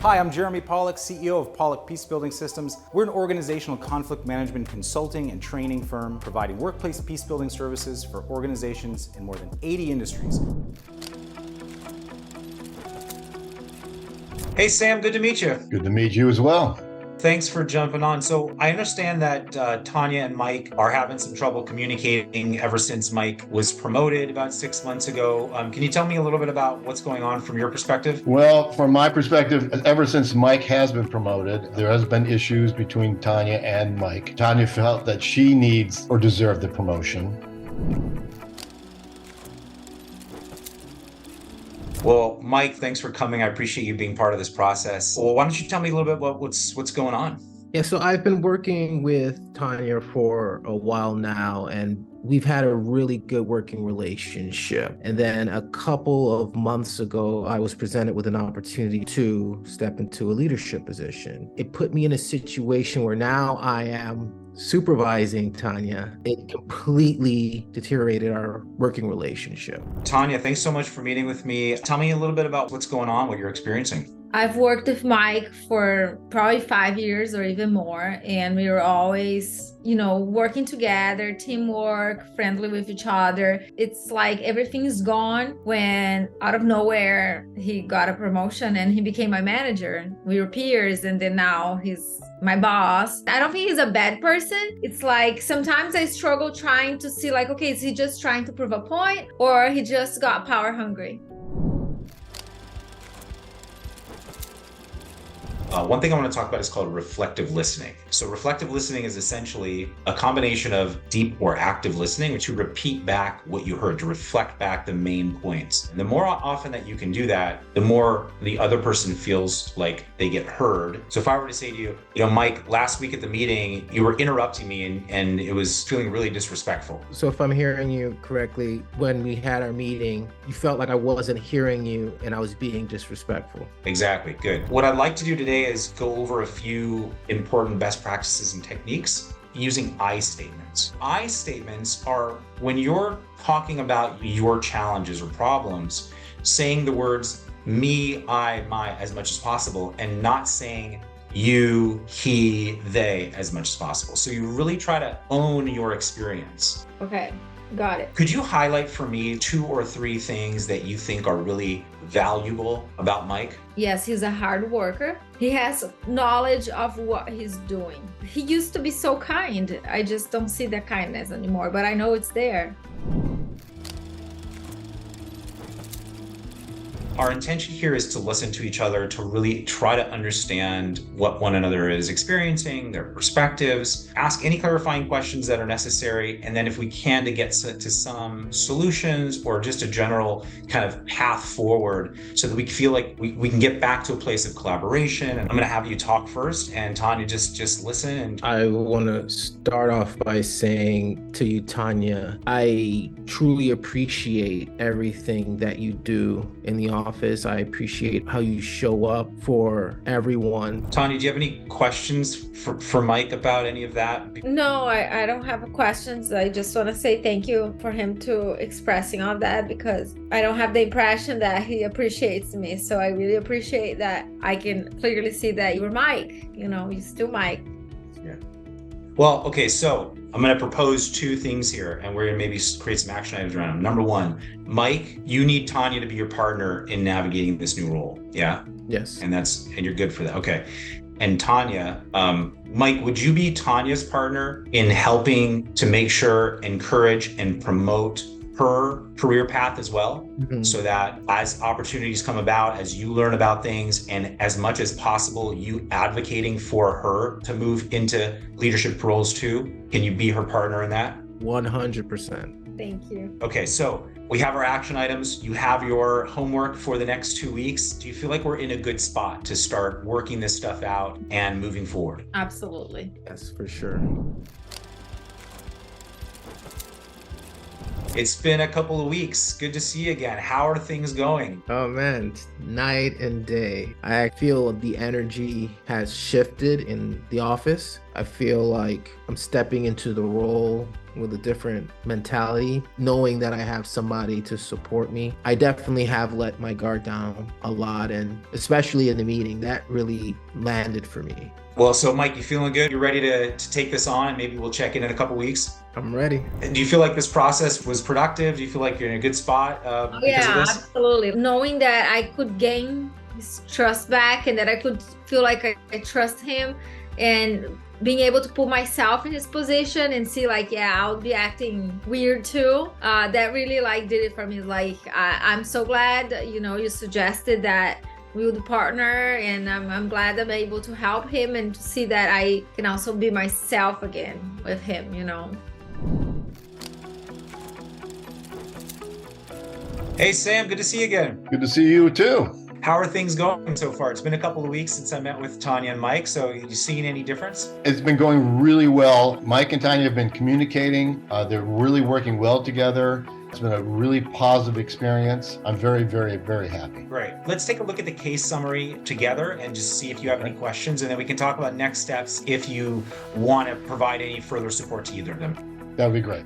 Hi, I'm Jeremy Pollack, CEO of Pollack Peacebuilding Systems. We're an organizational conflict management consulting and training firm providing workplace peacebuilding services for organizations in more than 80 industries. Hey Sam, good to meet you. Good to meet you as well. Thanks for jumping on. So I understand that Tanya and Mike are having some trouble communicating ever since Mike was promoted about 6 months ago. Can you tell me a little bit about what's going on from your perspective? Well, from my perspective, ever since Mike has been promoted, there has been issues between Tanya and Mike. Tanya felt that she needs or deserved the promotion. Well, Mike, thanks for coming. I appreciate you being part of this process. Well, why don't you tell me a little bit about what's going on? Yeah, so I've been working with Tanya for a while now, and we've had a really good working relationship. And then a couple of months ago, I was presented with an opportunity to step into a leadership position. It put me in a situation where now I am supervising Tanya. It completely deteriorated our working relationship. Tanya, thanks so much for meeting with me. Tell me a little bit about what's going on, what you're experiencing. I've worked with Mike for probably 5 years or even more, and we were always, working together, teamwork, friendly with each other. It's like everything is gone when out of nowhere he got a promotion and he became my manager. We were peers, and then now he's my boss. I don't think he's a bad person. It's like sometimes I struggle trying to see okay, is he just trying to prove a point or he just got power hungry? One thing I want to talk about is called reflective listening. So reflective listening is essentially a combination of deep or active listening to repeat back what you heard, to reflect back the main points. And the more often that you can do that, the more the other person feels like they get heard. So if I were to say to you, Mike, last week at the meeting, you were interrupting me and it was feeling really disrespectful. So if I'm hearing you correctly, when we had our meeting, you felt like I wasn't hearing you and I was being disrespectful. Exactly, good. What I'd like to do today is go over a few important best practices and techniques using I statements. I statements are when you're talking about your challenges or problems, saying the words me, I, my as much as possible, and not saying you, he, they as much as possible. So you really try to own your experience. Okay, got it. Could you highlight for me 2 or 3 things that you think are really valuable about Mike? Yes, he's a hard worker. He has knowledge of what he's doing. He used to be so kind. I just don't see that kindness anymore, but I know it's there. Our intention here is to listen to each other, to really try to understand what one another is experiencing, their perspectives, ask any clarifying questions that are necessary, and then if we can, to get to some solutions or just a general kind of path forward so that we feel like we can get back to a place of collaboration. And I'm going to have you talk first, and Tanya, just listen. And I want to start off by saying to you, Tanya, I truly appreciate everything that you do in the office. I appreciate how you show up for everyone. Tanya, do you have any questions for Mike about any of that? No, I don't have questions. I just want to say thank you for him to expressing all that, because I don't have the impression that he appreciates me. So I really appreciate that. I can clearly see that you're Mike, you're still Mike. Yeah. Well, okay, so I'm going to propose 2 things here, and we're going to maybe create some action items around them. Number 1, Mike, you need Tanya to be your partner in navigating this new role. Yeah? Yes. And you're good for that. Okay. And Tanya, Mike, would you be Tanya's partner in helping to make sure, encourage, and promote her career path as well? Mm-hmm. So that as opportunities come about, as you learn about things, and as much as possible, you advocating for her to move into leadership roles too? Can you be her partner in that? 100%. Thank you. Okay, so we have our action items. You have your homework for the next 2 weeks. Do you feel like we're in a good spot to start working this stuff out and moving forward? Absolutely. Yes, for sure. It's been a couple of weeks. Good to see you again. How are things going? Oh man, night and day. I feel the energy has shifted in the office. I feel like I'm stepping into the role with a different mentality, knowing that I have somebody to support me. I definitely have let my guard down a lot, and especially in the meeting, that really landed for me. Well, so Mike, you feeling good? You ready to take this on, and maybe we'll check in a couple weeks? I'm ready. And do you feel like this process was productive? Do you feel like you're in a good spot because of Yeah, this? absolutely. Knowing that I could gain his trust back and that I could feel like I trust him, and being able to put myself in his position and see like, yeah, I would be acting weird too. That really like did it for me. Like, I'm so glad, you suggested that we would partner, and I'm glad I'm able to help him and to see that I can also be myself again with him, Hey, Sam, good to see you again. Good to see you too. How are things going so far? It's been a couple of weeks since I met with Tanya and Mike, so you seen any difference? It's been going really well. Mike and Tanya have been communicating. They're really working well together. It's been a really positive experience. I'm very, very, very happy. Great. Let's take a look at the case summary together and just see if you have any questions, and then we can talk about next steps if you want to provide any further support to either of them. That would be great.